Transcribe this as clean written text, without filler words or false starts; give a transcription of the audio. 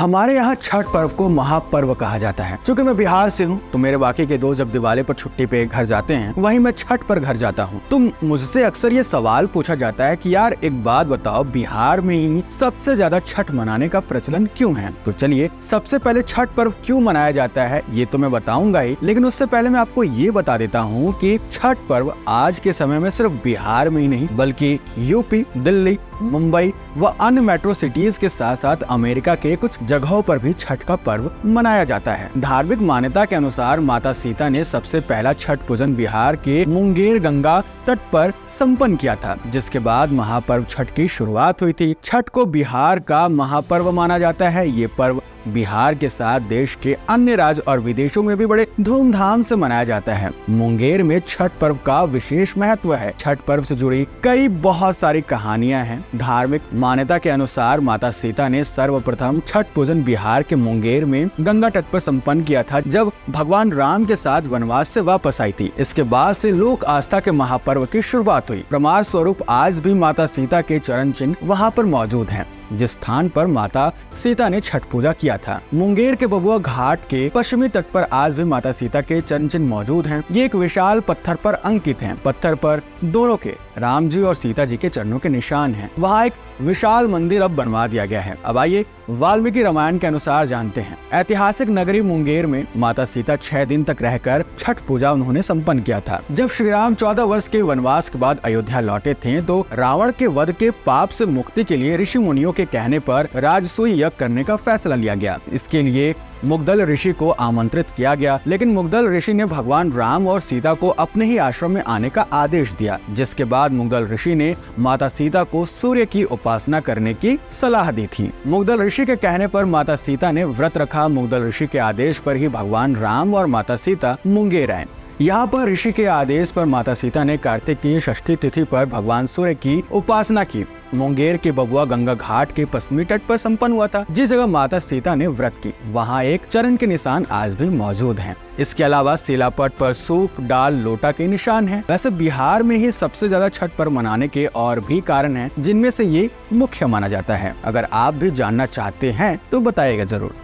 हमारे यहाँ छठ पर्व को महापर्व कहा जाता है। चूंकि मैं बिहार से हूँ तो मेरे बाकी के दोस्त जब दिवाली पर छुट्टी पे घर जाते हैं, वहीं मैं छठ पर घर जाता हूँ। तो मुझसे अक्सर ये सवाल पूछा जाता है कि यार एक बात बताओ, बिहार में ही सबसे ज्यादा छठ मनाने का प्रचलन क्यों है। तो चलिए सबसे पहले छठ पर्व क्यों मनाया जाता है ये तो मैं बताऊंगा ही, लेकिन उससे पहले मैं आपको ये बता देता हूँ कि छठ पर्व आज के समय में सिर्फ बिहार में ही नहीं बल्कि यूपी, दिल्ली, मुंबई व अन्य मेट्रो सिटीज के साथ साथ अमेरिका के कुछ जगहों पर भी छठ का पर्व मनाया जाता है। धार्मिक मान्यता के अनुसार माता सीता ने सबसे पहला छठ पूजन बिहार के मुंगेर गंगा तट पर संपन्न किया था, जिसके बाद महापर्व छठ की शुरुआत हुई थी। छठ को बिहार का महापर्व माना जाता है। ये पर्व बिहार के साथ देश के अन्य राज्य और विदेशों में भी बड़े धूमधाम से मनाया जाता है। मुंगेर में छठ पर्व का विशेष महत्व है। छठ पर्व से जुड़ी कई बहुत सारी कहानियां हैं। धार्मिक मान्यता के अनुसार माता सीता ने सर्वप्रथम छठ पूजन बिहार के मुंगेर में गंगा तट पर संपन्न किया था, जब भगवान राम के साथ वनवास से वापस आई थी। इसके बाद से लोक आस्था के महापर्व की शुरुआत हुई। प्रमाण स्वरूप आज भी माता सीता के चरण चिन्ह वहाँ पर मौजूद हैं, जिस स्थान पर माता सीता ने छठ पूजा किया था। मुंगेर के बबुआ घाट के पश्चिमी तट पर आज भी माता सीता के चरण चिन्ह मौजूद हैं। ये एक विशाल पत्थर पर अंकित हैं। पत्थर पर दोनों के राम जी और सीता जी के चरणों के निशान हैं। वहाँ एक विशाल मंदिर अब बनवा दिया गया है। अब आइए वाल्मीकि रामायण के अनुसार जानते हैं। ऐतिहासिक नगरी मुंगेर में माता सीता 6 दिन तक रहकर छठ पूजा उन्होंने संपन्न किया था। जब श्री राम 14 वर्ष के वनवास के बाद अयोध्या लौटे थे तो रावण के वध के पाप से मुक्ति के लिए ऋषि मुनियों के कहने पर राजसूय यज्ञ करने का फैसला लिया गया। इसके लिए मुग्दल ऋषि को आमंत्रित किया गया, लेकिन मुग्दल ऋषि ने भगवान राम और सीता को अपने ही आश्रम में आने का आदेश दिया, जिसके बाद मुग्दल ऋषि ने माता सीता को सूर्य की उपासना करने की सलाह दी थी। मुग्दल ऋषि के कहने पर माता सीता ने व्रत रखा। मुग्दल ऋषि के आदेश पर ही भगवान राम और माता सीता मुंगेर आए। यहाँ पर ऋषि के आदेश पर माता सीता ने कार्तिक की षष्ठी तिथि पर भगवान सूर्य की उपासना की। मुंगेर के बबुआ गंगा घाट के पश्चिमी तट पर संपन्न हुआ था। जिस जगह माता सीता ने व्रत की वहाँ एक चरण के निशान आज भी मौजूद हैं। इसके अलावा शिलापट पर सूप, डाल, लोटा के निशान हैं। वैसे बिहार में ही सबसे ज्यादा छठ पर्व मनाने के और भी कारण हैं, जिनमें से ये मुख्य माना जाता है। अगर आप भी जानना चाहते हैं तो बताइएगा जरूर।